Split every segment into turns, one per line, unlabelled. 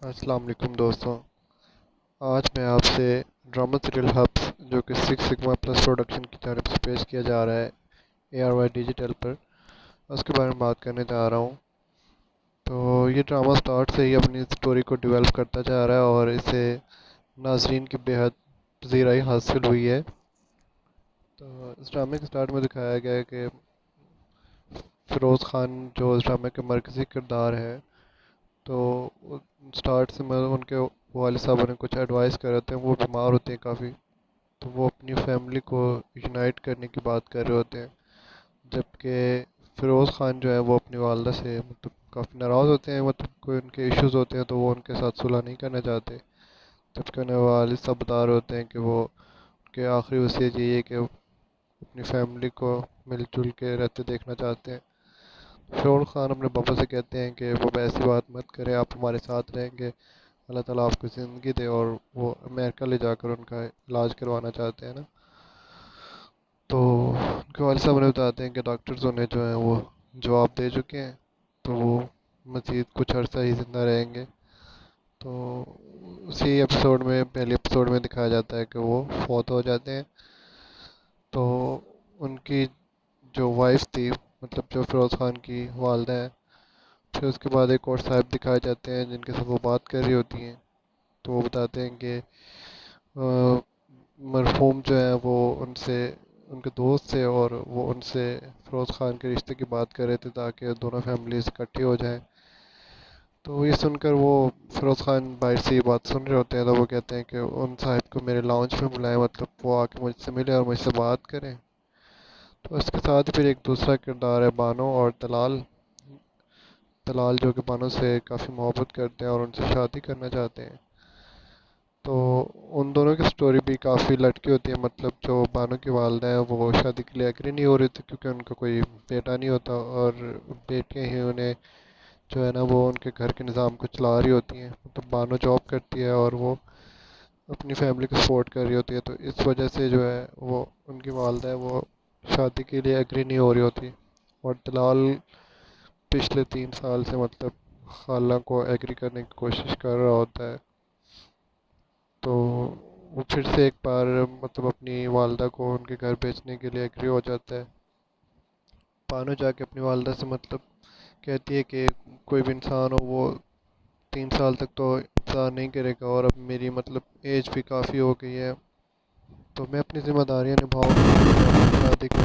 السلام علیکم دوستوں. آج میں آپ سے ڈرامہ سیریل ہبس جو کہ سکس سگما پلس پروڈکشن کی جانب سے پیش کیا جا رہا ہے اے آر وائی ڈیجیٹل پر، اس کے بارے میں بات کرنے جا رہا ہوں. تو یہ ڈرامہ سٹارٹ سے ہی اپنی سٹوری کو ڈیولپ کرتا جا رہا ہے اور اسے ناظرین کی بے حد پذیرائی حاصل ہوئی ہے. تو اس ڈرامے کے سٹارٹ میں دکھایا گیا ہے کہ فیروز خان جو اس ڈرامے کے مرکزی کردار ہے، تو سٹارٹ سے میں ان کے والد صاحب نے کچھ ایڈوائس کر رہے ہوتے ہیں. وہ بیمار ہوتے ہیں کافی، تو وہ اپنی فیملی کو یونائٹ کرنے کی بات کر رہے ہوتے ہیں، جبکہ فیروز خان جو ہے وہ اپنی والدہ سے مطلب کافی ناراض ہوتے ہیں. مطلب کوئی ان کے ایشوز ہوتے ہیں تو وہ ان کے ساتھ صلح نہیں کرنا چاہتے، جبکہ انہیں والد صاحب بتا رہے ہوتے ہیں کہ وہ ان کے آخری وصیت یہی ہے کہ اپنی فیملی کو مل جل کے رہتے دیکھنا چاہتے ہیں. فیروز خان اپنے پاپا سے کہتے ہیں کہ وہ ایسی بات مت کریں، آپ ہمارے ساتھ رہیں گے، اللہ تعالیٰ آپ کو زندگی دے، اور وہ امریکہ لے جا کر ان کا علاج کروانا چاہتے ہیں نا. تو ان کے والد صاحب نے بتاتے ہیں کہ ڈاکٹرز انہیں جو ہیں وہ جواب دے چکے ہیں، تو وہ مزید کچھ عرصہ ہی زندہ رہیں گے. تو اسی ایپیسوڈ میں پہلے ایپیسوڈ میں دکھایا جاتا ہے کہ وہ فوت ہو جاتے ہیں. تو ان کی جو وائف تھی، مطلب جو فیروز خان کی والدہ ہیں، پھر اس کے بعد ایک اور صاحب دکھائے جاتے ہیں جن کے ساتھ وہ بات کر رہی ہوتی ہیں. تو وہ بتاتے ہیں کہ مرحوم جو ہیں وہ ان کے دوست تھے، اور وہ ان سے فیروز خان کے رشتے کی بات کر رہے تھے تاکہ دونوں فیملیز اکٹھی ہو جائیں. تو یہ سن کر وہ فیروز خان باہر سے یہ بات سن رہے ہوتے ہیں، تو وہ کہتے ہیں کہ ان صاحب کو میرے لاؤنج میں بلائیں، مطلب وہ آ کے مجھ سے ملے اور مجھ سے بات کریں. تو اس کے ساتھ پھر ایک دوسرا کردار ہے بانو اور دلال. دلال جو کہ بانو سے کافی محبت کرتے ہیں اور ان سے شادی کرنا چاہتے ہیں. تو ان دونوں کی سٹوری بھی کافی لٹکی ہوتی ہے. مطلب جو بانو کی والدہ ہیں وہ شادی کے لیے ایگری نہیں ہو رہی تھی کیونکہ ان کا کوئی بیٹا نہیں ہوتا، اور بیٹیاں ہی انہیں جو ہے نا وہ ان کے گھر کے نظام کو چلا رہی ہوتی ہیں. مطلب بانو جاب کرتی ہے اور وہ اپنی فیملی کو سپورٹ کر رہی ہوتی ہے، تو اس وجہ سے جو ہے وہ ان کی والدہ ہے وہ شادی کے لیے ایگری نہیں ہو رہی ہوتی. اور دلال پچھلے 3 سال سے مطلب خالہ کو ایگری کرنے کی کوشش کر رہا ہوتا ہے. تو وہ پھر سے ایک بار مطلب اپنی والدہ کو ان کے گھر بیچنے کے لیے ایگری ہو جاتا ہے. بانو جا کے اپنی والدہ سے مطلب کہتی ہے کہ کوئی بھی انسان ہو وہ 3 سال تک تو انتظار نہیں کرے گا، اور اب میری مطلب ایج بھی کافی ہو گئی ہے، تو میں اپنی ذمہ داریاں نبھاؤں گی شادی کے.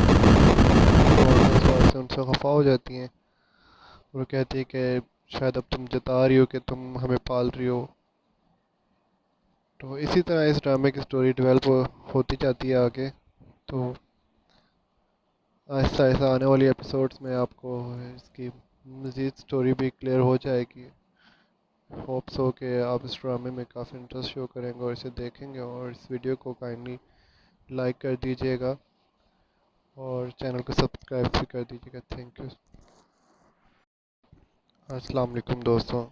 تو اس بات سے ان سے خفا ہو جاتی ہیں، اور وہ کہتی ہے کہ شاید اب تم جتا رہی ہو کہ تم ہمیں پال رہی ہو. تو اسی طرح اس ڈرامے کی سٹوری ڈیولپ ہوتی جاتی ہے آگے. تو آہستہ آہستہ آنے والی ایپیسوڈز میں آپ کو اس کی مزید سٹوری بھی کلیئر ہو جائے گی. ہوپس ہو کہ آپ اس ڈرامے میں کافی انٹرسٹ شو کریں گے اور اسے دیکھیں گے، اور اس ویڈیو کو کائنڈلی لائک کر دیجیے گا اور چینل کو سبسکرائب بھی کر دیجیے گا. Thank you. السلام علیکم دوستوں.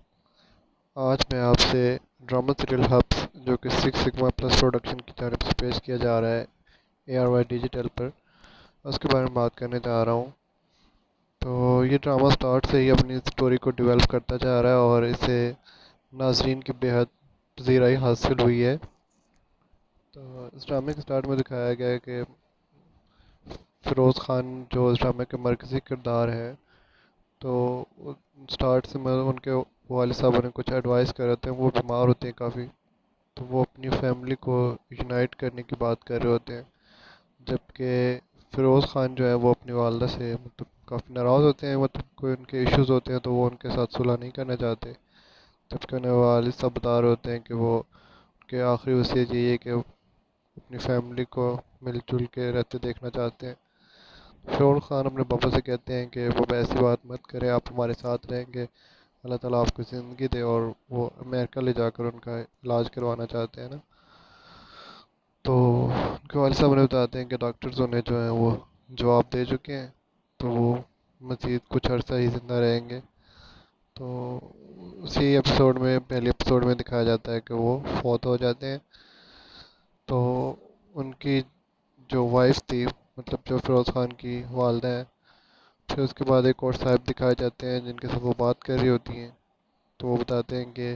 آج میں آپ سے ڈرامہ سیریل ہبس جو کہ سکس سگما پلس پروڈکشن کی جانب سے پیش کیا جا رہا ہے اے آر وائی ڈیجیٹل پر، اس کے بارے میں بات کرنے جا رہا ہوں. تو یہ ڈرامہ سٹارٹ سے ہی اپنی سٹوری کو ڈیولپ کرتا جا رہا ہے اور اسے ناظرین کی بے حد پذیرائی حاصل ہوئی ہے. تو اس ڈرامے کے سٹارٹ میں دکھایا گیا ہے کہ فیروز خان جو اس ڈرامے کے مرکزی کردار ہے، تو سٹارٹ سے میں ان کے والد صاحب نے کچھ ایڈوائس کر رہے ہوتے ہیں. وہ بیمار ہوتے ہیں کافی، تو وہ اپنی فیملی کو یونائٹ کرنے کی بات کر رہے ہوتے ہیں، جبکہ فیروز خان جو ہے وہ اپنی والدہ سے مطلب کافی ناراض ہوتے ہیں. مطلب کوئی ان کے ایشوز ہوتے ہیں تو وہ ان کے ساتھ صلح نہیں کرنا چاہتے، جبکہ انہیں والد صاحب بتا رہے ہوتے ہیں کہ وہ ان کے آخری وصیت یہی ہے کہ اپنی فیملی کو مل جل کے رہتے دیکھنا چاہتے ہیں. فیروز خان اپنے پاپا سے کہتے ہیں کہ وہ ایسی بات مت کریں، آپ ہمارے ساتھ رہیں گے، اللہ تعالیٰ آپ کو زندگی دے، اور وہ امریکہ لے جا کر ان کا علاج کروانا چاہتے ہیں نا. تو ان کے والد صاحب نے بتاتے ہیں کہ ڈاکٹرز انہیں جو ہیں وہ جواب دے چکے ہیں، تو وہ مزید کچھ عرصہ ہی زندہ رہیں گے. تو اسی ایپیسوڈ میں پہلے ایپیسوڈ میں دکھایا جاتا ہے کہ وہ فوت ہو جاتے ہیں. تو ان کی جو وائف تھی، مطلب جو فیروز خان کی والدہ ہیں، پھر اس کے بعد ایک اور صاحب دکھائے جاتے ہیں جن کے ساتھ وہ بات کر رہی ہوتی ہیں. تو وہ بتاتے ہیں کہ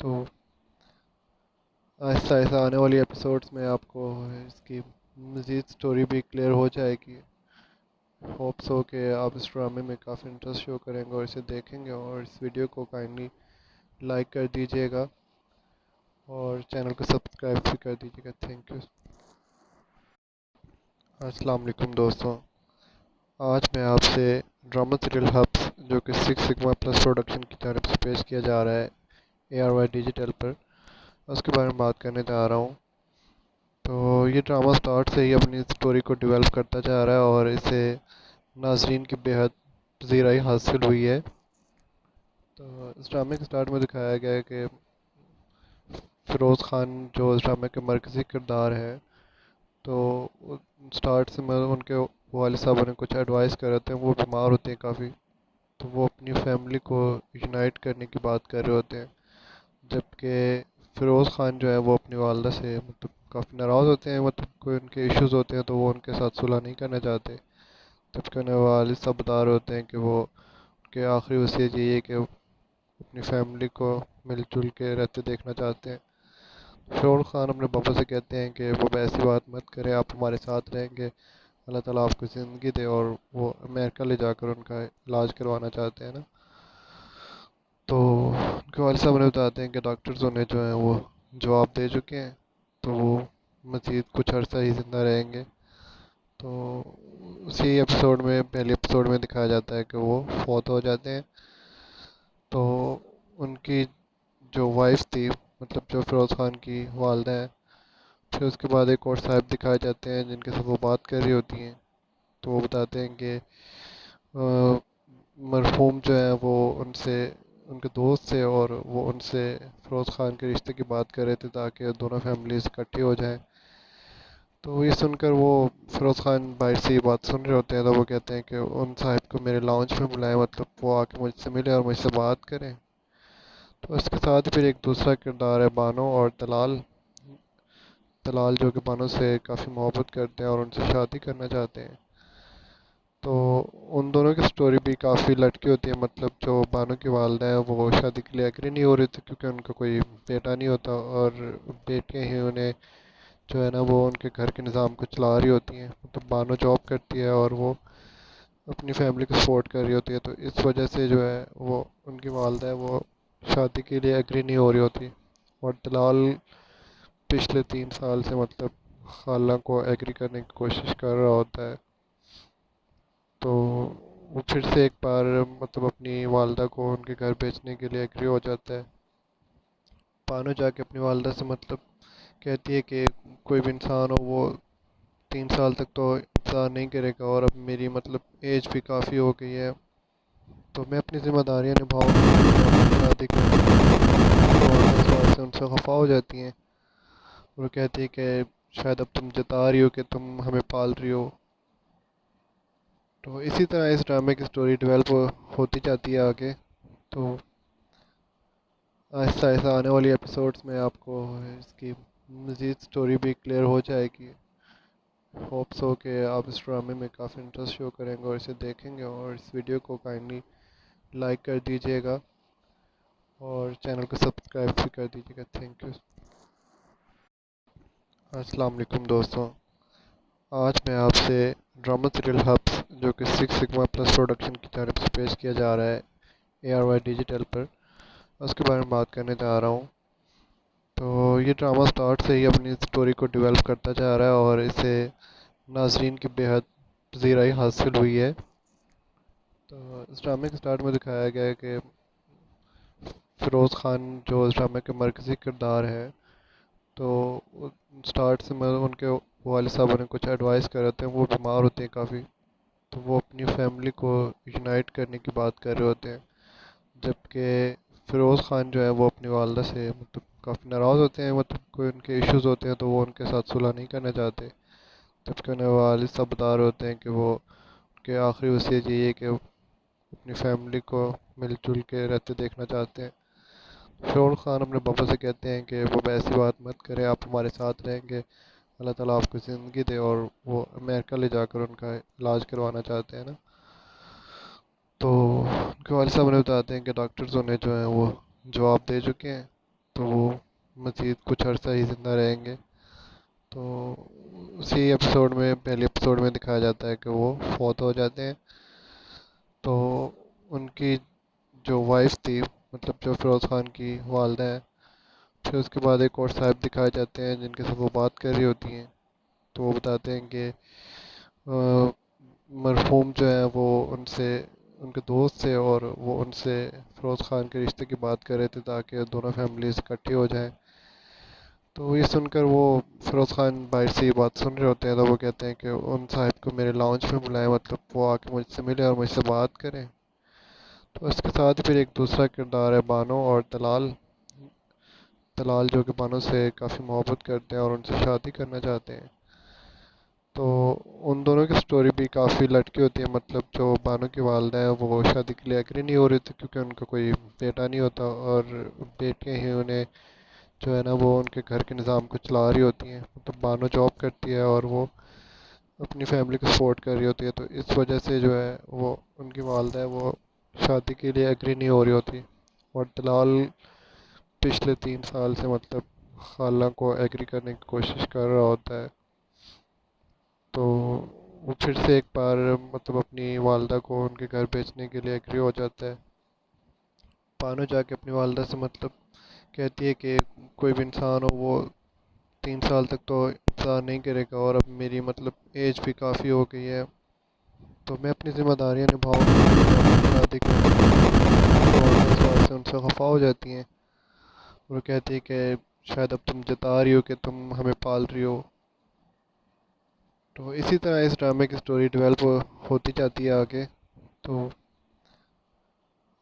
تو آہستہ آہستہ آنے والی ایپیسوڈس میں آپ کو اس کی مزید سٹوری بھی کلیئر ہو جائے گی. ہوپس ہو کہ آپ اس ڈرامے میں کافی انٹرسٹ شو کریں گے اور اسے دیکھیں گے, اور اس ویڈیو کو کائنڈلی لائک کر دیجیے گا اور چینل کو سبسکرائب بھی کر دیجیے گا. Thank you. السلام علیکم دوستوں. آج میں آپ سے ڈرامہ سیریل ہبس جو کہ سکس سگما پلس پروڈکشن کی جانب سے پیش کیا جا رہا ہے ARY ڈیجیٹل پر, اس کے بارے میں بات کرنے جا رہا ہوں. تو یہ ڈرامہ سٹارٹ سے ہی اپنی سٹوری کو ڈیولپ کرتا جا رہا ہے اور اسے ناظرین کی بےحد پذیرائی حاصل ہوئی ہے. تو اس ڈرامے کے سٹارٹ میں دکھایا گیا ہے کہ فیروز خان جو اس ڈرامے کے مرکزی کردار ہے, تو سٹارٹ سے میں ان کے والد صاحب نے کچھ ایڈوائس کر رہے تھے. وہ بیمار ہوتے ہیں کافی, تو وہ اپنی فیملی کو یونائٹ کرنے کی بات کر رہے ہوتے ہیں, جبکہ فیروز خان جو ہے وہ اپنی والدہ سے مطلب کافی ناراض ہوتے ہیں. مطلب کوئی ان کے ایشوز ہوتے ہیں تو وہ ان کے ساتھ صلح نہیں کرنا چاہتے, جبکہ انہیں والد صاحب بتا رہے ہوتے ہیں کہ وہ ان کے آخری وصیت یہی ہے کہ اپنی فیملی کو مل جل کے رہتے دیکھنا چاہتے ہیں. فیروز خان اپنے پاپا سے کہتے ہیں کہ وہ ایسی بات مت کریں, آپ ہمارے ساتھ رہیں گے, اللہ تعالیٰ آپ کو زندگی دے, اور وہ امریکہ لے جا کر ان کا علاج کروانا چاہتے ہیں نا. تو ان کے والد صاحب نے بتاتے ہیں کہ ڈاکٹرز انہیں جو ہیں وہ جواب دے چکے ہیں, تو وہ مزید کچھ عرصہ ہی زندہ رہیں گے. تو اسی ایپیسوڈ میں پہلے ایپیسوڈ میں دکھایا جاتا ہے کہ وہ فوت ہو جاتے ہیں. تو ان کی جو وائف تھی, مطلب جو فیروز خان کی والدہ ہیں, پھر اس کے بعد ایک اور صاحب دکھائے جاتے ہیں جن کے ساتھ وہ بات کر رہی ہوتی ہیں. تو وہ بتاتے ہیں کہ مرحوم جو ہیں وہ ان سے ان کے دوست تھے, اور وہ ان سے فیروز خان کے رشتے کی بات کر رہے تھے تاکہ دونوں فیملیز اکٹھی ہو جائیں. تو یہ سن کر وہ فیروز خان باہر سے یہ بات سن رہے ہوتے ہیں, تو وہ کہتے ہیں کہ ان صاحب کو میرے لاؤنج میں بلائیں, مطلب وہ آ کے مجھ سے ملے اور مجھ سے بات کریں. تو اس کے ساتھ پھر ایک دوسرا کردار ہے بانو اور دلال. دلال جو کہ بانو سے کافی محبت کرتے ہیں اور ان سے شادی کرنا چاہتے ہیں. تو ان دونوں کی سٹوری بھی کافی لٹکی ہوتی ہے. مطلب جو بانو کی والدہ ہیں وہ شادی کے لیے ایگری نہیں ہو رہی تھی, کیونکہ ان کا کوئی بیٹا نہیں ہوتا, اور بیٹیاں ہی انہیں جو ہے نا وہ ان کے گھر کے نظام کو چلا رہی ہوتی ہیں. مطلب بانو جاب کرتی ہے اور وہ اپنی فیملی کو سپورٹ کر رہی ہوتی ہے, تو اس وجہ سے جو ہے وہ ان کی والدہ ہے وہ شادی کے لیے ایگری نہیں ہو رہی ہوتی. اور دلال پچھلے 3 سال سے مطلب خالہ کو ایگری کرنے کی کوشش کر رہا ہوتا ہے. تو وہ پھر سے ایک بار مطلب اپنی والدہ کو ان کے گھر بیچنے کے لیے ایگری ہو جاتا ہے. بانو جا کے اپنی والدہ سے مطلب کہتی ہے کہ کوئی بھی انسان ہو وہ 3 سال تک تو انتظار نہیں کرے گا, اور اب میری مطلب ایج بھی کافی ہو گئی ہے, تو میں اپنی ذمہ داریاں نبھاؤں گی. شادی سے ان سے خفا ہو جاتی ہیں. وہ کہتی ہے کہ شاید اب تم جتا رہی ہو کہ تم ہمیں پال رہی ہو. تو اسی طرح اس ڈرامے کی سٹوری ڈیولپ ہوتی جاتی ہے آگے. تو آہستہ آہستہ آنے والی ایپیسوڈس میں آپ کو اس کی مزید سٹوری بھی کلیئر ہو جائے گی. ہوپس ہو کہ آپ اس ڈرامے میں کافی انٹرسٹ شو کریں گے اور اسے دیکھیں گے, اور اس ویڈیو کو کائنڈلی لائک کر دیجیے گا اور چینل کو سبسکرائب بھی کر دیجیے گا. Thank you. السلام علیکم دوستوں. آج میں آپ سے ڈرامہ سیریل ہبس جو کہ سکس سگما پلس پروڈکشن کی جانب سے پیش کیا جا رہا ہے ARY ڈیجیٹل پر, اس کے بارے میں بات کرنے جا رہا ہوں. تو یہ ڈرامہ سٹارٹ سے ہی اپنی سٹوری کو ڈیولپ کرتا جا رہا ہے اور اسے ناظرین کی بےحد پذیرائی حاصل ہوئی ہے. تو اس ڈرامے کے سٹارٹ میں دکھایا گیا ہے کہ فیروز خان جو اس ڈرامے کے مرکزی کردار ہے, تو سٹارٹ سے میں ان کے والد صاحب نے کچھ ایڈوائس کر رہے تھے. وہ بیمار ہوتے ہیں کافی, تو وہ اپنی فیملی کو یونائٹ کرنے کی بات کر رہے ہوتے ہیں, جبکہ فیروز خان جو ہے وہ اپنی والدہ سے مطلب کافی ناراض ہوتے ہیں. مطلب کوئی ان کے ایشوز ہوتے ہیں تو وہ ان کے ساتھ صلح نہیں کرنا چاہتے, جبکہ انہیں والد صاحب بتا رہے ہوتے ہیں کہ وہ ان کے آخری وصیت یہی ہے کہ اپنی فیملی کو مل جل کے رہتے دیکھنا چاہتے ہیں. فیروز خان اپنے پاپا سے کہتے ہیں کہ وہ ایسی بات مت کریں, آپ ہمارے ساتھ رہیں گے, اللہ تعالیٰ آپ کو زندگی دے, اور وہ امریکہ لے جا کر ان کا علاج کروانا چاہتے ہیں نا. تو ان کے والد صاحب نے بتاتے ہیں کہ ڈاکٹرز انہیں جو ہیں وہ جواب دے چکے ہیں, تو وہ مزید کچھ عرصہ ہی زندہ رہیں گے. تو اسی ایپیسوڈ میں پہلے ایپیسوڈ میں دکھایا جاتا ہے کہ وہ فوت ہو جاتے ہیں. تو ان کی جو وائف تھی، مطلب جو فیروز خان کی والدہ ہیں، پھر اس کے بعد ایک اور صاحب دکھائے جاتے ہیں جن کے ساتھ وہ بات کر رہی ہوتی ہیں. تو وہ بتاتے ہیں کہ مرحوم جو ہیں وہ ان کے دوست تھے، اور وہ ان سے فیروز خان کے رشتے کی بات کر رہے تھے تاکہ دونوں فیملیز اکٹھی ہو جائیں. تو یہ سن کر وہ فیروز خان باہر سے یہ بات سن رہے ہوتے ہیں. تو وہ کہتے ہیں کہ ان صاحب کو میرے لاؤنج میں بلائیں، مطلب وہ آ کے مجھ سے ملے اور مجھ سے بات کریں. تو اس کے ساتھ پھر ایک دوسرا کردار ہے بانو اور طلال. طلال جو کہ بانو سے کافی محبت کرتے ہیں اور ان سے شادی کرنا چاہتے ہیں. تو ان دونوں کی سٹوری بھی کافی لٹکی ہوتی ہے. مطلب جو بانو کی والدہ ہیں وہ شادی کے لیے ایگری نہیں ہو رہی تھی کیونکہ ان کا کوئی بیٹا نہیں ہوتا، اور بیٹیاں ہی انہیں جو ہے نا وہ ان کے گھر کے نظام کو چلا رہی ہوتی ہیں. مطلب بانو جاب کرتی ہے اور وہ اپنی فیملی کو سپورٹ کر رہی ہوتی ہے. تو اس وجہ سے جو ہے وہ ان کی والدہ ہے وہ شادی کے لیے ایگری نہیں ہو رہی ہوتی. اور طلال پچھلے 3 سال سے مطلب خالہ کو ایگری کرنے کی کوشش کر رہا ہوتا ہے. تو وہ پھر سے ایک بار مطلب اپنی والدہ کو ان کے گھر بھیجنے کے لیے ایگری ہو جاتا ہے. بانو جا کے اپنی والدہ سے مطلب کہتی ہے کہ کوئی بھی انسان ہو وہ 3 سال تک تو انتظار نہیں کرے گا، اور اب میری مطلب ایج بھی کافی ہو گئی ہے، تو میں اپنی ذمہ داریاں نبھاؤں گی. شادی کرنے تو اس بات سے ان سے خفا ہو جاتی ہیں. وہ کہتی ہے کہ شاید اب تم جتا رہی ہو کہ تم ہمیں پال رہی ہو. تو اسی طرح اس ڈرامے کی سٹوری ڈیولپ ہوتی جاتی ہے آگے. تو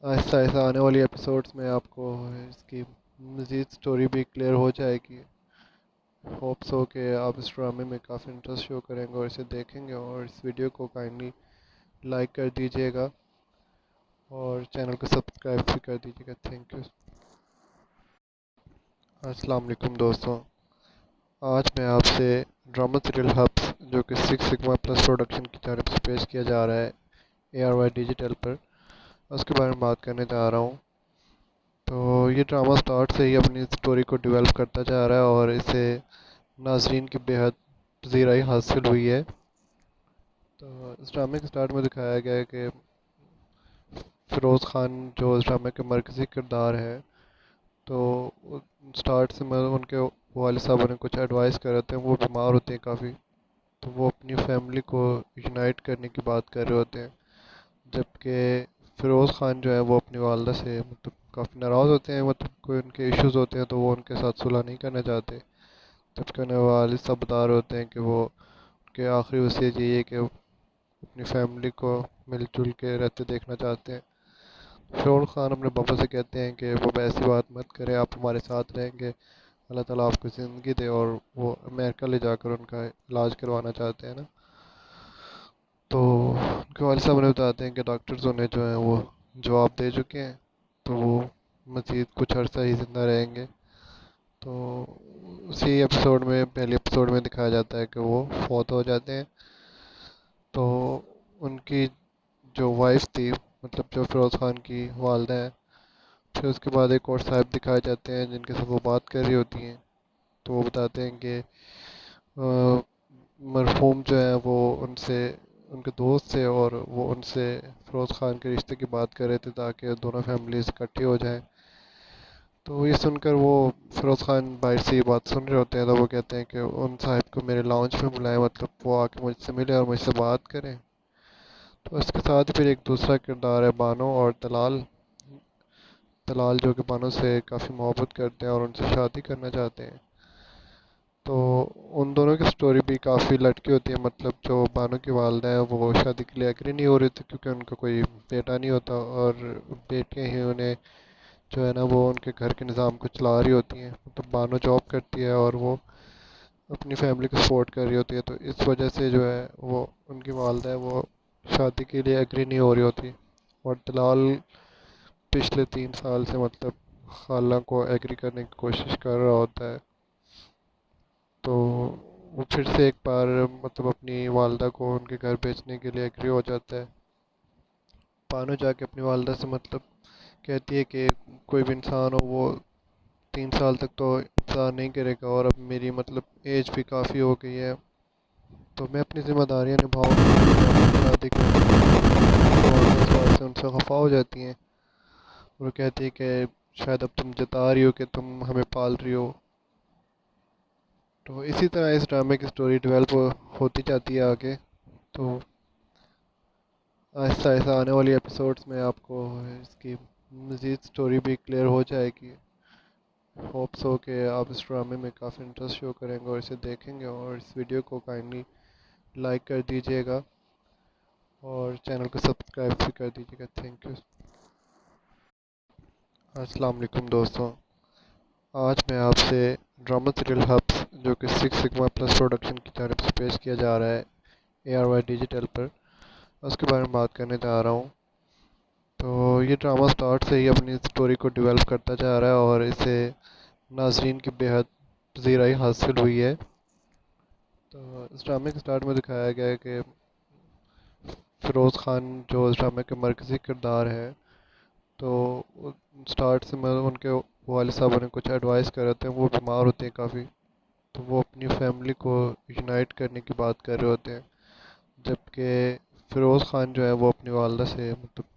آہستہ آہستہ آنے والی ایپیسوڈس میں آپ کو اس کی مزید سٹوری بھی کلیئر ہو جائے گی. ہوپس ہو کہ آپ اس ڈرامے میں کافی انٹرسٹ شو کریں گے اور اسے دیکھیں گے، اور اس ویڈیو کو کائنڈلی لائک کر دیجیے گا اور چینل کو سبسکرائب بھی کر دیجیے گا. Thank you. السلام علیکم دوستوں. آج میں آپ سے ڈرامہ سیریل ہبس جو کہ 6 سگما پلس پروڈکشن کی جانب سے پیش کیا جا رہا ہے ARY ڈیجیٹل پر، اس کے بارے میں بات کرنے جا رہا ہوں. تو یہ ڈرامہ سٹارٹ سے ہی اپنی سٹوری کو ڈیولپ کرتا جا رہا ہے اور اسے ناظرین کی بےحد پذیرائی حاصل ہوئی ہے. تو اس ڈرامے کے سٹارٹ میں دکھایا گیا ہے کہ فیروز خان جو اس ڈرامے کے مرکزی کردار ہے، تو سٹارٹ سے میں ان کے والد صاحب نے کچھ ایڈوائس کر رہے تھے. وہ بیمار ہوتے ہیں کافی، تو وہ اپنی فیملی کو یونائٹ کرنے کی بات کر رہے ہوتے ہیں، جبکہ فیروز خان جو ہے وہ اپنی والدہ سے مطلب کافی ناراض ہوتے ہیں. مطلب کوئی ان کے ایشوز ہوتے ہیں تو وہ ان کے ساتھ صلح نہیں کرنا چاہتے، جبکہ انہیں والد صاحب بتا رہے ہوتے ہیں کہ وہ ان کے آخری وصیت یہی ہے کہ اپنی فیملی کو مل جل کے رہتے دیکھنا چاہتے ہیں. فیروز خان اپنے پاپا سے کہتے ہیں کہ وہ ایسی بات مت کریں، آپ ہمارے ساتھ رہیں گے، اللہ تعالیٰ آپ کو زندگی دے، اور وہ امریکہ لے جا کر ان کا علاج کروانا چاہتے ہیں نا. تو ان کے والد صاحب نے بتاتے ہیں کہ ڈاکٹرز انہیں جو ہیں وہ جواب دے چکے ہیں، تو وہ مزید کچھ عرصہ ہی زندہ رہیں گے. تو اسی ایپیسوڈ میں پہلے ایپیسوڈ میں دکھایا جاتا ہے کہ وہ فوت ہو جاتے ہیں. تو ان کی جو وائف تھی، مطلب جو فیروز خان کی والدہ ہیں، پھر اس کے بعد ایک اور صاحب دکھائے جاتے ہیں جن کے ساتھ وہ بات کر رہی ہوتی ہیں. تو وہ بتاتے ہیں کہ مرحوم جو ہیں وہ ان کے دوست تھے، اور وہ ان سے فیروز خان کے رشتے کی بات کر رہے تھے تاکہ دونوں فیملیز اکٹھی ہو جائیں. تو یہ سن کر وہ فیروز خان باہر سے یہ بات سن رہے ہوتے ہیں. تو وہ کہتے ہیں کہ ان صاحب کو میرے لاؤنج میں بلائیں، مطلب وہ آ کے مجھ سے ملے اور مجھ سے بات کریں. تو اس کے ساتھ پھر ایک دوسرا کردار ہے بانو اور طلال. طلال جو کہ بانو سے کافی محبت کرتے ہیں اور ان سے شادی کرنا چاہتے ہیں. تو ان دونوں کی سٹوری بھی کافی لٹکی ہوتی ہے. مطلب جو بانو کی والدہ ہیں وہ شادی کے لیے ایگری نہیں ہو رہی تھی کیونکہ ان کا کوئی بیٹا نہیں ہوتا، اور بیٹیاں ہی انہیں جو ہے نا وہ ان کے گھر کے نظام کو چلا رہی ہوتی ہیں. مطلب بانو جاب کرتی ہے اور وہ اپنی فیملی کو سپورٹ کر رہی ہوتی ہے. تو اس وجہ سے جو ہے وہ ان کی والدہ ہے وہ شادی کے لیے ایگری نہیں ہو رہی ہوتی. اور طلال پچھلے 3 سال سے مطلب خالہ کو ایگری کرنے کی کوشش کر رہا ہوتا ہے. تو وہ پھر سے ایک بار مطلب اپنی والدہ کو ان کے گھر بھیجنے کے لیے ایگری ہو جاتا ہے. بانو جا کے اپنی والدہ سے مطلب کہتی ہے کہ کوئی بھی انسان ہو وہ 3 سال تک تو انتظار نہیں کرے گا، اور اب میری ایج بھی کافی ہو گئی ہے، تو میں اپنی ذمہ داریاں نبھاؤں گا، شادی کروں اور اس بات سے ان سے خفا ہو جاتی ہیں، اور وہ کہتی ہے کہ شاید اب تم جتا رہی ہو کہ تم ہمیں پال رہی ہو. تو اسی طرح اس ڈرامے کی سٹوری ڈیولپ ہوتی جاتی ہے آگے. تو آہستہ آہستہ آنے والی ایپیسوڈس میں آپ کو اس کی مزید سٹوری بھی کلیئر ہو جائے گی. ہوپس ہو کہ آپ اس ڈرامے میں کافی انٹرسٹ شو کریں گے اور اسے دیکھیں گے، اور اس ویڈیو کو کائنڈلی لائک کر دیجیے گا اور چینل کو سبسکرائب بھی کر دیجیے گا. Thank you. السلام علیکم دوستوں. آج میں آپ سے ڈرامہ سیریل ہبس جو کہ سکس سگما پلس پروڈکشن کی جانب سے پیش کیا جا رہا ہے ARY ڈیجیٹل پر، اس کے بارے میں بات کرنے جا رہا ہوں. تو یہ ڈرامہ سٹارٹ سے ہی اپنی سٹوری کو ڈیولپ کرتا جا رہا ہے اور اسے ناظرین کی بےحد پذیرائی حاصل ہوئی ہے. تو اس ڈرامے کے سٹارٹ میں دکھایا گیا ہے کہ فیروز خان جو اس ڈرامے کے مرکزی کردار ہے، تو سٹارٹ سے ان کے والد صاحب نے کچھ ایڈوائس کر رہے تھے. وہ بیمار ہوتے ہیں کافی، تو وہ اپنی فیملی کو یونائٹ کرنے کی بات کر رہے ہوتے ہیں، جبکہ فیروز خان جو ہے وہ اپنی والدہ سے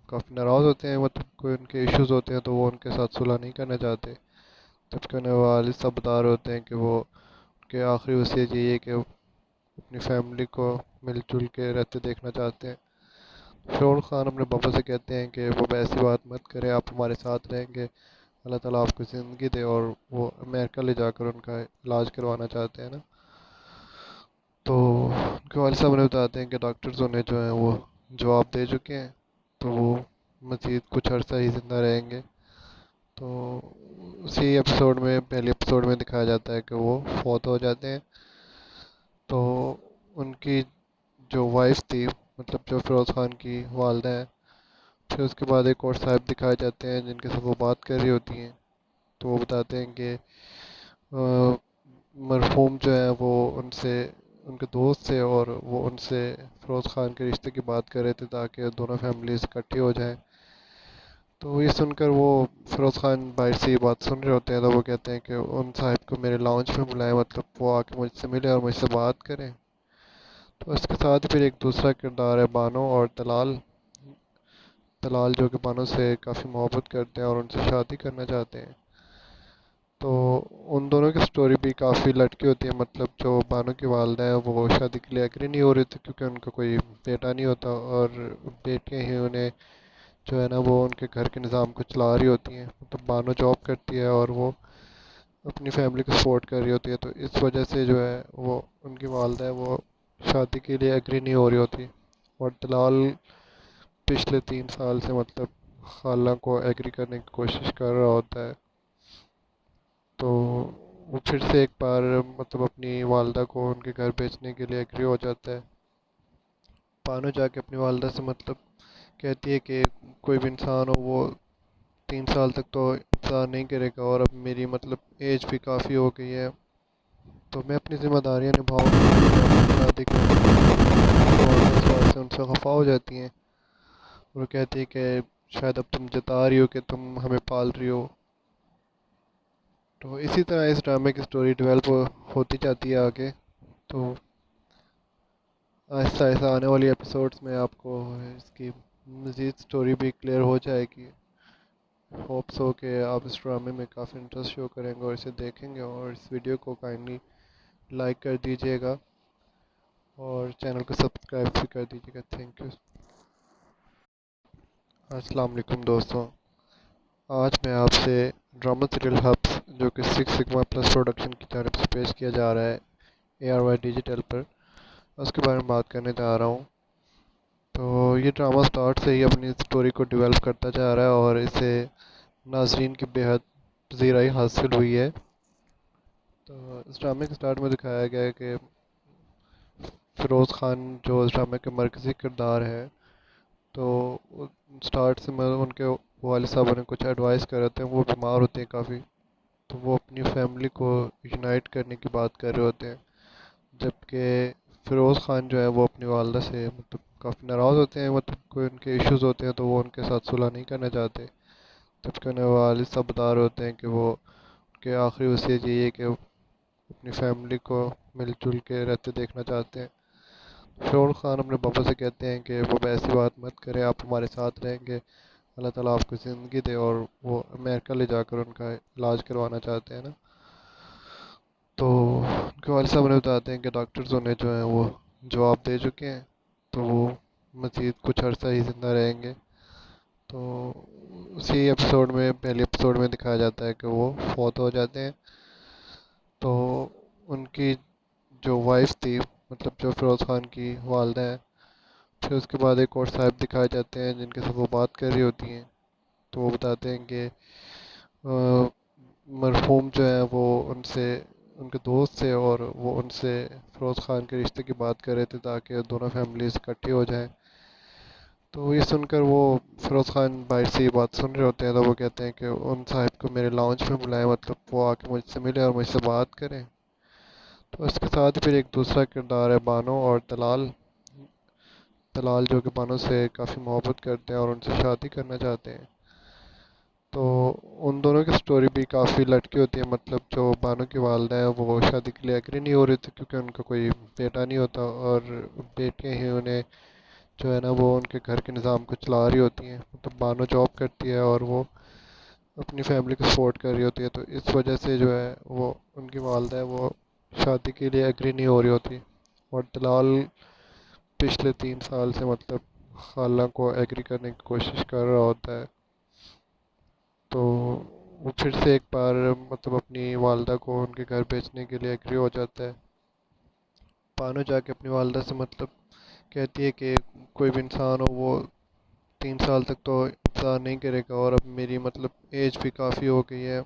کافی ناراض ہوتے ہیں. کوئی ان کے ایشوز ہوتے ہیں تو وہ ان کے ساتھ صلح نہیں کرنا چاہتے، جبکہ انہیں والد صاحب بتا رہے ہوتے ہیں کہ وہ ان کے آخری وصیت یہی ہے کہ وہ اپنی فیملی کو مل جل کے رہتے دیکھنا چاہتے ہیں. فیروز خان اپنے پاپا سے کہتے ہیں کہ وہ ایسی بات مت کریں، آپ ہمارے ساتھ رہیں گے، اللہ تعالیٰ آپ کو زندگی دے، اور وہ امریکہ لے جا کر ان کا علاج کروانا چاہتے ہیں نا. تو ان کے والد صاحب نے بتاتے ہیں کہ ڈاکٹرز انہیں جو ہیں وہ جواب دے چکے ہیں، تو وہ مزید کچھ عرصہ ہی زندہ رہیں گے. تو اسی ایپیسوڈ میں پہلے ایپیسوڈ میں دکھایا جاتا ہے کہ وہ فوت ہو جاتے ہیں. تو ان کی جو وائف تھی، جو فیروز خان کی والدہ ہیں، پھر اس کے بعد ایک اور صاحب دکھائے جاتے ہیں جن کے ساتھ وہ بات کر رہی ہوتی ہیں. تو وہ بتاتے ہیں کہ مرحوم جو ہے وہ ان سے ان کے دوست تھے، اور وہ ان سے فیروز خان کے رشتے کی بات کر رہے تھے تاکہ دونوں فیملیز اکٹھی ہو جائیں. تو یہ سن کر وہ فیروز خان باہر سے یہ بات سن رہے ہوتے ہیں، تو وہ کہتے ہیں کہ ان صاحب کو میرے لاؤنج میں بلائیں، وہ آ کے مجھ سے ملے اور مجھ سے بات کریں. تو اس کے ساتھ پھر ایک دوسرا کردار ہے بانو اور طلال. طلال جو کہ بانو سے کافی محبت کرتے ہیں اور ان سے شادی کرنا چاہتے ہیں. تو ان دونوں کی سٹوری بھی کافی لٹکی ہوتی ہے. جو بانو کی والدہ ہیں وہ شادی کے لیے ایگری نہیں ہو رہی تھی کیونکہ ان کا کوئی بیٹا نہیں ہوتا، اور بیٹیاں ہی انہیں جو ہے نا وہ ان کے گھر کے نظام کو چلا رہی ہوتی ہیں. بانو جاب کرتی ہے اور وہ اپنی فیملی کو سپورٹ کر رہی ہوتی ہے، تو اس وجہ سے جو ہے وہ ان کی والدہ ہے وہ شادی کے لیے ایگری نہیں ہو رہی ہوتی. اور طلال پچھلے 3 سال سے خالہ کو ایگری کرنے کی کوشش کر رہا ہوتا ہے. تو وہ پھر سے ایک بار اپنی والدہ کو ان کے گھر بیچنے کے لیے ایگری ہو جاتا ہے. بانو جا کے اپنی والدہ سے کہتی ہے کہ کوئی بھی انسان ہو وہ 3 سال تک تو انتظار نہیں کرے گا، اور اب میری ایج بھی کافی ہو گئی ہے، تو میں اپنی ذمہ داریاں نبھاؤں گا، شادی کروں اور اس بات سے ان سے خفا ہو جاتی ہیں. وہ کہتی ہے کہ شاید اب تم جتا رہی ہو کہ تم ہمیں پال رہی ہو. تو اسی طرح اس ڈرامے کی سٹوری ڈیولپ ہوتی جاتی ہے آگے. تو آہستہ آہستہ آنے والی ایپیسوڈس میں آپ کو اس کی مزید سٹوری بھی کلیئر ہو جائے گی. ہوپس ہو کہ آپ اس ڈرامے میں کافی انٹرسٹ شو کریں گے اور اسے دیکھیں گے، اور اس ویڈیو کو کائنڈلی لائک کر دیجیے گا اور چینل کو سبسکرائب بھی کر دیجیے گا. Thank you. السلام علیکم دوستوں. آج میں آپ سے ڈرامہ سیریل ہبس جو کہ سکس سگما پلس پروڈکشن کی جانب سے پیش کیا جا رہا ہے ARY ڈیجیٹل پر، اس کے بارے میں بات کرنے جا رہا ہوں. تو یہ ڈرامہ سٹارٹ سے ہی اپنی سٹوری کو ڈیولپ کرتا جا رہا ہے اور اسے ناظرین کی بےحد پذیرائی حاصل ہوئی ہے. تو اس ڈرامے کے سٹارٹ میں دکھایا گیا ہے کہ فیروز خان جو اس ڈرامے کے مرکزی کردار ہے، تو سٹارٹ سے ان کے والد صاحب نے کچھ ایڈوائس کر رہے تھے. وہ بیمار ہوتے ہیں کافی، تو وہ اپنی فیملی کو یونائٹ کرنے کی بات کر رہے ہوتے ہیں، جبکہ فیروز خان جو ہے وہ اپنی والدہ سے کافی ناراض ہوتے ہیں. کوئی ان کے ایشوز ہوتے ہیں تو وہ ان کے ساتھ صلح نہیں کرنا چاہتے، جبکہ انہیں والد صاحب بتا رہے ہوتے ہیں کہ وہ کہ آخری وصیت یہی ہے کہ وہ اپنی فیملی کو مل جل کے رہتے دیکھنا چاہتے ہیں۔ فرعون خان اپنے پاپا سے کہتے ہیں کہ وہ ایسی بات مت کریں، آپ ہمارے ساتھ رہیں گے، اللہ تعالیٰ آپ کو زندگی دے، اور وہ امریکہ لے جا کر ان کا علاج کروانا چاہتے ہیں نا۔ تو ان کے والد صاحب نے بتاتے ہیں کہ ڈاکٹرز انہیں جو ہیں وہ جواب دے چکے ہیں، تو وہ مزید کچھ عرصہ ہی زندہ رہیں گے۔ تو اسی ایپیسوڈ میں، پہلے ایپیسوڈ میں دکھایا جاتا ہے کہ وہ فوت ہو جاتے ہیں۔ تو ان کی جو وائف تھی، مطلب جو فیروز خان کی والدہ ہیں، پھر اس کے بعد ایک اور صاحب دکھائے جاتے ہیں جن کے ساتھ وہ بات کر رہی ہوتی ہیں۔ تو وہ بتاتے ہیں کہ مرحوم جو ہیں وہ ان سے، ان کے دوست تھے، اور وہ ان سے فیروز خان کے رشتے کی بات کر رہے تھے تاکہ دونوں فیملیز اکٹھی ہو جائیں۔ تو یہ سن کر وہ فیروز خان باہر سے یہ بات سن رہے ہوتے ہیں، تو وہ کہتے ہیں کہ ان صاحب کو میرے لاؤنج میں بلائیں، مطلب وہ آ کے مجھ سے ملے اور مجھ سے بات کریں۔ تو اس کے ساتھ پھر ایک دوسرا کردار ہے بانو اور دلال۔ دلال جو کہ بانو سے کافی محبت کرتے ہیں اور ان سے شادی کرنا چاہتے ہیں۔ تو ان دونوں کی سٹوری بھی کافی لٹکی ہوتی ہے، مطلب جو بانو کی والدہ ہیں وہ شادی کے لیے ایگری نہیں ہو رہی تھی کیونکہ ان کا کوئی بیٹا نہیں ہوتا، اور بیٹیاں ہی انہیں جو ہے نا وہ ان کے گھر کے نظام کو چلا رہی ہوتی ہیں۔ مطلب بانو جاب کرتی ہے اور وہ اپنی فیملی کو سپورٹ کر رہی ہوتی ہے، تو اس وجہ سے جو ہے وہ ان کی والدہ ہے وہ شادی کے لیے ایگری نہیں ہو رہی ہوتی، اور دلال پچھلے 3 سال سے مطلب خالہ کو ایگری کرنے کی کوشش کر رہا ہوتا ہے۔ تو وہ پھر سے ایک بار مطلب اپنی والدہ کو ان کے گھر بیچنے کے لیے ایگری ہو جاتا ہے۔ بانو جا کے اپنی والدہ سے مطلب کہتی ہے کہ کوئی بھی انسان ہو وہ 3 سال تک تو انتظار نہیں کرے گا، اور اب میری مطلب ایج بھی کافی ہو گئی ہے،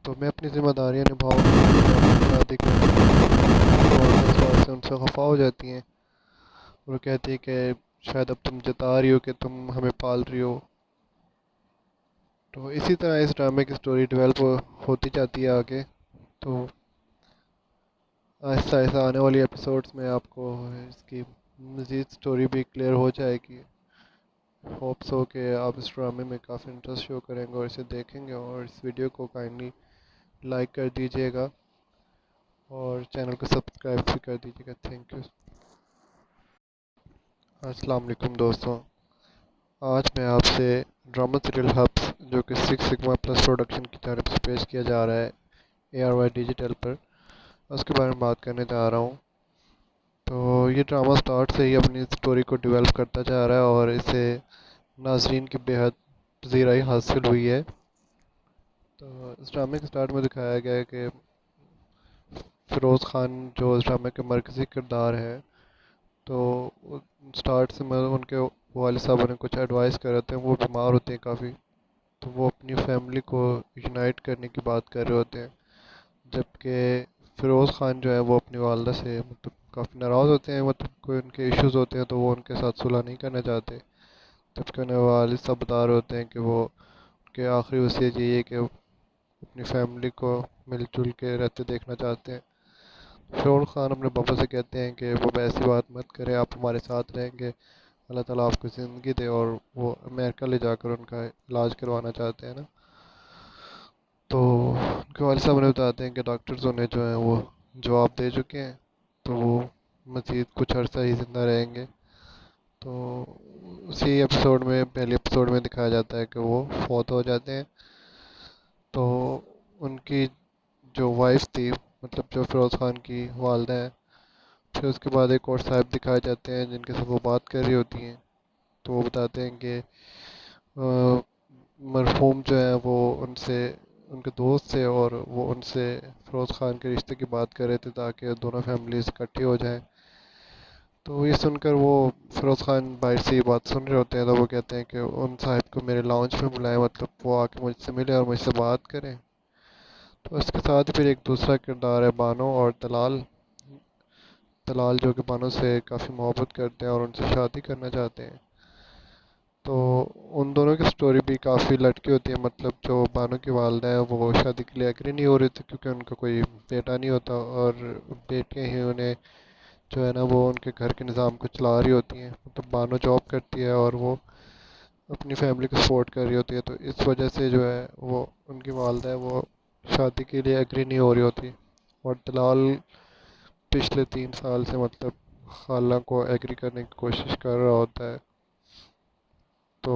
تو میں اپنی ذمہ داریاں نبھاؤں گی، شادی کروں گی۔ اور اس بات سے ان سے خفا ہو جاتی ہیں، اور وہ کہتی ہے کہ شاید اب تم جتا رہی ہو کہ تم ہمیں پال رہی ہو۔ تو اسی طرح اس ڈرامے کی سٹوری ڈیولپ ہوتی جاتی ہے آگے۔ تو آہستہ آہستہ آنے والی ایپیسوڈز میں آپ کو اس کی مزید سٹوری بھی کلیئر ہو جائے گی۔ ہوپس ہو کہ آپ اس ڈرامے میں کافی انٹرسٹ شو کریں گے اور اسے دیکھیں گے، اور اس ویڈیو کو کائنڈلی لائک کر دیجیے گا اور چینل کو سبسکرائب بھی کر دیجیے گا۔ Thank you. السلام علیکم دوستوں، آج میں آپ سے ڈرامہ سیریل ہبس جو کہ 6 سگما پلس پروڈکشن کی جانب سے پیش کیا جا رہا ہے ARY ڈیجیٹل پر، اس کے بارے میں بات کرنے جا رہا ہوں۔ تو یہ ڈرامہ سٹارٹ سے ہی اپنی سٹوری کو ڈیولپ کرتا جا رہا ہے اور اسے ناظرین کی بے حد پذیرائی حاصل ہوئی ہے۔ تو اس ڈرامے کے سٹارٹ میں دکھایا گیا ہے کہ فیروز خان جو اس ڈرامے کے مرکزی کردار ہے، تو سٹارٹ سے میں ان کے والد صاحب نے کچھ ایڈوائس کر رہے تھے، وہ بیمار ہوتے ہیں کافی، تو وہ اپنی فیملی کو یونائٹ کرنے کی بات کر رہے ہوتے ہیں، جبکہ فیروز خان جو ہے وہ اپنی والدہ سے مطلب کافی ناراض ہوتے ہیں، مطلب کوئی ان کے ایشوز ہوتے ہیں تو وہ ان کے ساتھ صلح نہیں کرنا چاہتے، جبکہ انہیں والد صاحب بتا رہے ہوتے ہیں کہ وہ ان کے آخری وصیت یہی ہے کہ وہ اپنی فیملی کو مل جل کے رہتے دیکھنا چاہتے ہیں۔ فرعون خان اپنے پاپا سے کہتے ہیں کہ وہ ایسی بات مت کریں، آپ ہمارے ساتھ رہیں گے، اللہ تعالیٰ آپ کو زندگی دے، اور وہ امریکہ لے جا کر ان کا علاج کروانا چاہتے ہیں نا۔ تو ان کے والد صاحب نے بتاتے ہیں کہ ڈاکٹرز انہیں جو ہیں وہ جواب دے چکے ہیں، تو وہ مزید کچھ عرصہ ہی زندہ رہیں گے۔ تو اسی ایپیسوڈ میں، پہلے ایپیسوڈ میں دکھایا جاتا ہے کہ وہ فوت ہو جاتے ہیں۔ تو ان کی جو وائف تھی، مطلب جو فیروز خان کی والدہ ہیں، پھر اس کے بعد ایک اور صاحب دکھائے جاتے ہیں جن کے ساتھ وہ بات کر رہی ہوتی ہیں۔ تو وہ بتاتے ہیں کہ مرحوم جو ہیں وہ ان سے، ان کے دوست تھے، اور وہ ان سے فیروز خان کے رشتے کی بات کر رہے تھے تاکہ دونوں فیملیز اکٹھی ہو جائیں۔ تو یہ سن کر وہ فیروز خان باہر سے یہ بات سن رہے ہوتے ہیں، تو وہ کہتے ہیں کہ ان صاحب کو میرے لاؤنج میں بلائیں، مطلب وہ آ کے مجھ سے ملے اور مجھ سے بات کریں۔ تو اس کے ساتھ پھر ایک دوسرا کردار ہے بانو اور دلال۔ دلال جو کہ بانو سے کافی محبت کرتے ہیں اور ان سے شادی کرنا چاہتے ہیں۔ تو ان دونوں کی سٹوری بھی کافی لٹکی ہوتی ہے، مطلب جو بانو کی والدہ ہیں وہ شادی کے لیے ایگری نہیں ہو رہی تھی کیونکہ ان کا کوئی بیٹا نہیں ہوتا، اور بیٹیاں ہی انہیں جو ہے نا وہ ان کے گھر کے نظام کو چلا رہی ہوتی ہیں۔ مطلب بانو جاب کرتی ہے اور وہ اپنی فیملی کو سپورٹ کر رہی ہوتی ہے، تو اس وجہ سے جو ہے وہ ان کی والدہ ہے وہ شادی کے لیے ایگری نہیں ہو رہی ہوتی، اور دلال پچھلے 3 سال سے مطلب خالہ کو ایگری کرنے کی کوشش کر رہا ہوتا ہے. تو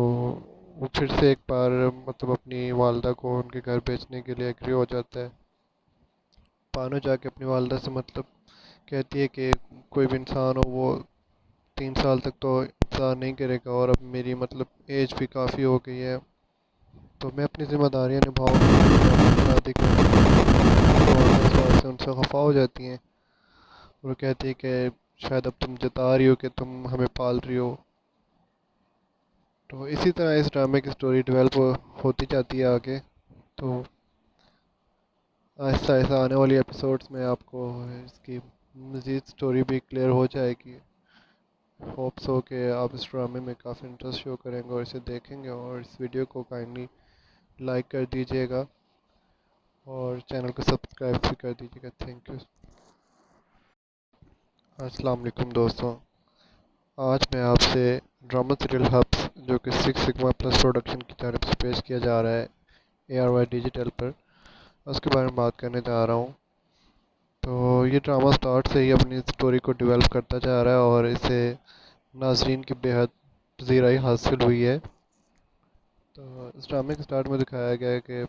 وہ پھر سے ایک بار مطلب اپنی والدہ کو ان کے گھر بیچنے کے لیے ایگری ہو جاتا ہے. پانو جا کے اپنی والدہ سے مطلب کہتی ہے کہ کوئی بھی انسان ہو وہ 3 سال تک تو انتظار نہیں کرے گا، اور اب میری مطلب ایج بھی کافی ہو گئی ہے، تو میں اپنی ذمہ داریاں نبھاؤں گی، شادی کروں گی. تو والدہ اس بات سے ان سے خفا ہو جاتی ہیں. وہ کہتی ہے کہ شاید اب تم جتا رہی ہو کہ تم ہمیں پال رہی ہو. تو اسی طرح اس ڈرامے کی سٹوری ڈیولپ ہوتی جاتی ہے آگے. تو آہستہ آہستہ آنے والی ایپیسوڈس میں آپ کو اس کی مزید سٹوری بھی کلیئر ہو جائے گی. ہوپس ہو کہ آپ اس ڈرامے میں کافی انٹرسٹ شو کریں گے اور اسے دیکھیں گے، اور اس ویڈیو کو کائنڈلی لائک کر دیجیے گا اور چینل کو سبسکرائب بھی کر دیجیے گا. Thank you. السلام علیکم دوستوں. آج میں آپ سے ڈرامہ سیریل ہبس جو کہ سکس سگما پلس پروڈکشن کی جانب سے پیش کیا جا رہا ہے ARY ڈیجیٹل پر، اس کے بارے میں بات کرنے جا رہا ہوں. تو یہ ڈرامہ سٹارٹ سے ہی اپنی سٹوری کو ڈیولپ کرتا جا رہا ہے اور اسے ناظرین کی بے حد پذیرائی حاصل ہوئی ہے. تو اس ڈرامے کے سٹارٹ میں دکھایا گیا ہے کہ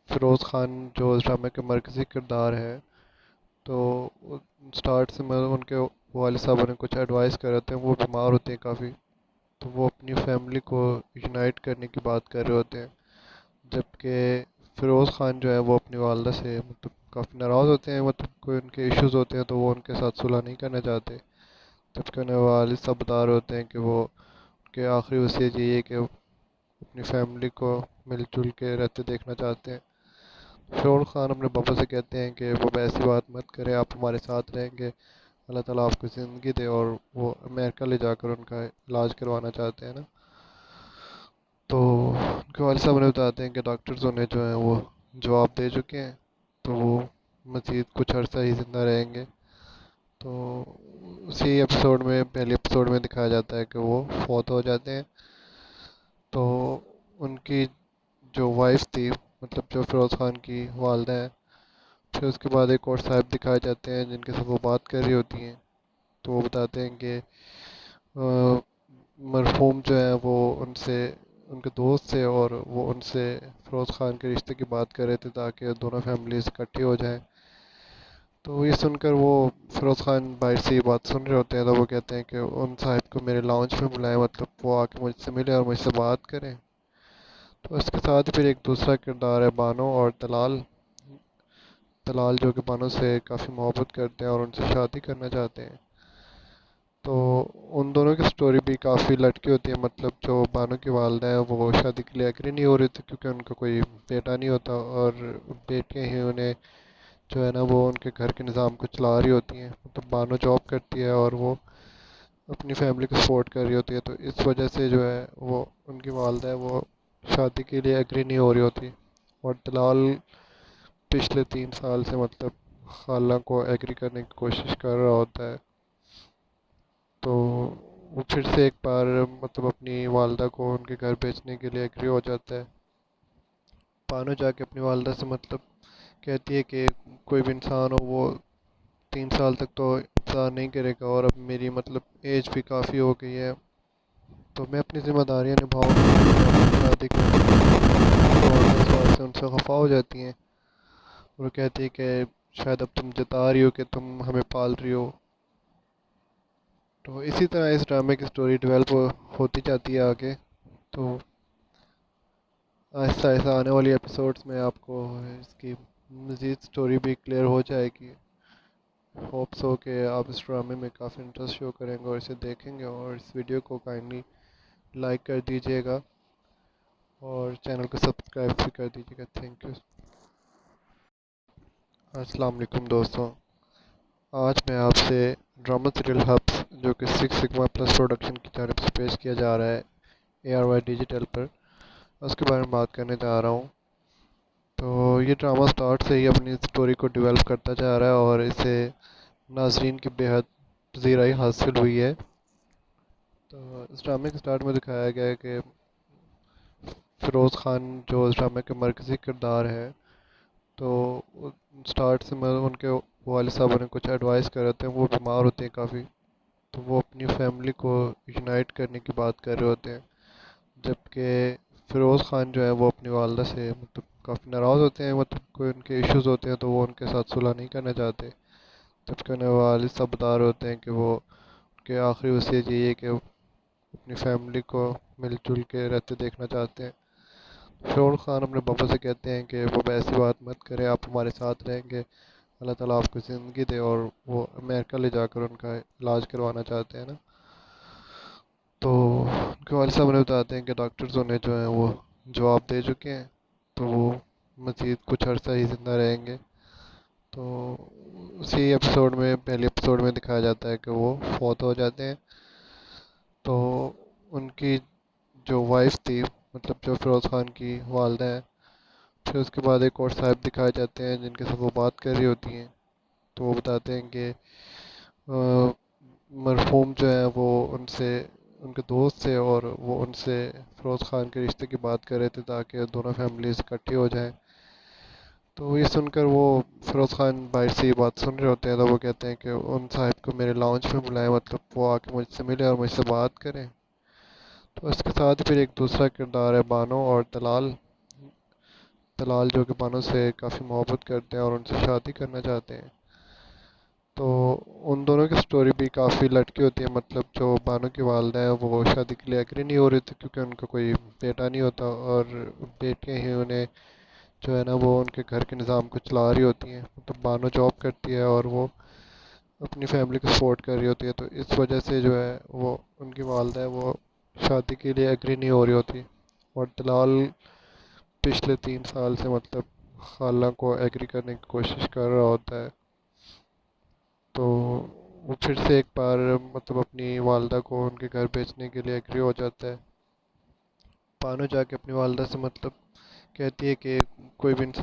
فیروز خان جو اس ڈرامے کے مرکزی کردار ہے، تو سٹارٹ سے میں ان کے والد صاحب نے کچھ ایڈوائس کر رہے ہوتے ہیں. وہ بیمار ہوتے ہیں کافی، تو وہ اپنی فیملی کو یونائٹ کرنے کی بات کر رہے ہوتے ہیں، جبکہ فیروز خان جو ہے وہ اپنی والدہ سے مطلب کافی ناراض ہوتے ہیں. مطلب کوئی ان کے ایشوز ہوتے ہیں تو وہ ان کے ساتھ صلح نہیں کرنا چاہتے، جبکہ انہیں والد صاحب بتا رہے ہوتے ہیں کہ وہ ان کے آخری وصیت یہی ہے کہ اپنی فیملی کو مل جل کے رہتے دیکھنا چاہتے ہیں. فیروز خان اپنے پاپا سے کہتے ہیں کہ وہ ایسی بات مت کریں، آپ ہمارے ساتھ رہیں گے، اللہ تعالیٰ آپ کو زندگی دے، اور وہ امریکہ لے جا کر ان کا علاج کروانا چاہتے ہیں نا. تو ان کے والد صاحب نے بتاتے ہیں کہ ڈاکٹرز انہیں جو ہیں وہ جواب دے چکے ہیں، تو وہ مزید کچھ عرصہ ہی زندہ رہیں گے. تو اسی ایپیسوڈ میں پہلے ایپیسوڈ میں دکھایا جاتا ہے کہ وہ فوت ہو جاتے ہیں. تو ان کی جو وائف تھی، مطلب جو فیروز خان کی والدہ ہیں، پھر اس کے بعد ایک اور صاحب دکھائے جاتے ہیں جن کے ساتھ وہ بات کر رہی ہوتی ہیں. تو وہ بتاتے ہیں کہ مرحوم جو ہیں وہ ان کے دوست تھے، اور وہ ان سے فیروز خان کے رشتے کی بات کر رہے تھے تاکہ دونوں فیملیز اکٹھی ہو جائیں. تو یہ سن کر وہ فیروز خان باہر سے یہ بات سن رہے ہوتے ہیں. تو وہ کہتے ہیں کہ ان صاحب کو میرے لاؤنج پہ بلائیں، مطلب وہ آ کے مجھ سے ملے اور مجھ سے بات کریں. تو اس کے ساتھ پھر ایک دوسرا کردار ہے بانو اور دلال. دلال جو کہ بانو سے کافی محبت کرتے ہیں اور ان سے شادی کرنا چاہتے ہیں. تو ان دونوں کی سٹوری بھی کافی لٹکی ہوتی ہے. مطلب جو بانو کی والدہ ہیں وہ شادی کے لیے ایگری نہیں ہو رہی تھی کیونکہ ان کا کوئی بیٹا نہیں ہوتا، اور بیٹیاں ہی انہیں جو ہے نا وہ ان کے گھر کے نظام کو چلا رہی ہوتی ہیں. مطلب بانو جاب کرتی ہے اور وہ اپنی فیملی کو سپورٹ کر رہی ہوتی ہے، تو اس وجہ سے جو ہے وہ ان کی والدہ ہے وہ شادی کے لیے ایگری نہیں ہو رہی ہوتی. اور دلال پچھلے 3 سال سے مطلب خالہ کو ایگری کرنے کی کوشش کر رہا ہوتا ہے. تو وہ پھر سے ایک بار مطلب اپنی والدہ کو ان کے گھر بیچنے کے لیے ایگری ہو جاتا ہے. پانو جا کے اپنی والدہ سے مطلب کہتی ہے کہ کوئی بھی انسان ہو وہ 3 سال تک تو انتظار نہیں کرے گا، اور اب میری مطلب ایج بھی کافی ہو گئی ہے، تو میں اپنی ذمہ داریاں نبھاؤں گی، شادی کروں گی. تو والدہ اس بات سے ان سے خفا ہو جاتی ہیں. وہ کہتی ہے کہ شاید اب تم جتا رہی ہو کہ تم ہمیں پال رہی ہو. تو اسی طرح اس ڈرامے کی سٹوری ڈیولپ ہوتی جاتی ہے آگے. تو آہستہ آہستہ آنے والی ایپیسوڈس میں آپ کو اس کی مزید سٹوری بھی کلیئر ہو جائے گی. ہوپس ہو کہ آپ اس ڈرامے میں کافی انٹرسٹ شو کریں گے اور اسے دیکھیں گے، اور اس ویڈیو کو کائنڈلی لائک کر دیجیے گا اور چینل کو سبسکرائب بھی کر دیجیے گا. Thank you. السلام علیکم دوستوں. آج میں آپ سے ڈرامہ سیریل ہبس جو کہ سکس سگما پلس پروڈکشن کی جانب سے پیش کیا جا رہا ہے ARY ڈیجیٹل پر، اس کے بارے میں بات کرنے جا رہا ہوں. تو یہ ڈرامہ سٹارٹ سے ہی اپنی سٹوری کو ڈیولپ کرتا جا رہا ہے اور اسے ناظرین کی بے حد پذیرائی حاصل ہوئی ہے. تو اس ڈرامے کے سٹارٹ میں دکھایا گیا ہے کہ فیروز خان جو اس ڈرامے کے مرکزی کردار ہے، تو اسٹارٹ سے میں ان کے والد صاحب انہیں کچھ ایڈوائس کر رہے ہوتے ہیں، وہ بیمار ہوتے ہیں کافی، تو وہ اپنی فیملی کو یونائٹ کرنے کی بات کر رہے ہوتے ہیں، جبکہ فیروز خان جو ہے وہ اپنی والدہ سے مطلب کافی ناراض ہوتے ہیں، مطلب کوئی ان کے ایشوز ہوتے ہیں تو وہ ان کے ساتھ صلح نہیں کرنا چاہتے، جبکہ انہیں والد صاحب بتا رہے ہوتے ہیں کہ وہ ان کے آخری وصیت یہی ہے کہ وہ اپنی فیملی کو مل جل کے رہتے دیکھنا چاہتے ہیں۔ فیروز خان اپنے پاپا سے کہتے ہیں کہ وہ ایسی بات مت کریں، آپ ہمارے ساتھ رہیں گے، اللہ تعالیٰ آپ کو زندگی دے، اور وہ امریکہ لے جا کر ان کا علاج کروانا چاہتے ہیں نا۔ تو ان کے والد صاحب نے بتاتے ہیں کہ ڈاکٹرز انہیں جو ہیں وہ جواب دے چکے ہیں، تو وہ مزید کچھ عرصہ ہی زندہ رہیں گے۔ تو اسی ایپیسوڈ میں، پہلے ایپیسوڈ میں دکھایا جاتا ہے کہ وہ فوت ہو جاتے ہیں۔ تو ان کی جو وائف تھی، مطلب جو فیروز خان کی والدہ ہیں، پھر اس کے بعد ایک اور صاحب دکھائے جاتے ہیں جن کے ساتھ وہ بات کر رہی ہوتی ہیں، تو وہ بتاتے ہیں کہ مرحوم جو ہیں وہ ان سے، ان کے دوست تھے، اور وہ ان سے فیروز خان کے رشتے کی بات کر رہے تھے تاکہ دونوں فیملیز اکٹھی ہو جائیں۔ تو یہ سن کر وہ فیروز خان باہر سے یہ بات سن رہے ہوتے ہیں، تو وہ کہتے ہیں کہ ان صاحب کو میرے لاؤنج میں بلائیں، مطلب وہ آ کے مجھ سے ملے اور مجھ سے بات کریں۔ تو اس کے ساتھ پھر ایک دوسرا کردار ہے بانو اور طلال، طلال جو کہ بانو سے کافی محبت کرتے ہیں اور ان سے شادی کرنا چاہتے ہیں۔ تو ان دونوں کی سٹوری بھی کافی لٹکی ہوتی ہے، مطلب جو بانو کی والدہ ہیں وہ شادی کے لیے ایگری نہیں ہو رہی تھی کیونکہ ان کا کوئی بیٹا نہیں ہوتا، اور بیٹیاں ہی انہیں جو ہے نا وہ ان کے گھر کے نظام کو چلا رہی ہوتی ہیں، مطلب بانو جاب کرتی ہے اور وہ اپنی فیملی کو سپورٹ کر رہی ہوتی ہے، تو اس وجہ سے جو ہے وہ ان کی والدہ ہے وہ شادی کے لیے ایگری نہیں ہو رہی ہوتی، اور طلال پچھلے 3 سال سے مطلب خالہ کو ایگری کرنے کی کوشش کر رہا ہوتا ہے۔ تو وہ پھر سے ایک بار مطلب اپنی والدہ کو ان کے گھر بیچنے کے لیے ایگری ہو جاتا ہے۔ پانو جا کے اپنی والدہ سے مطلب کہتی ہے کہ کوئی بھی انسان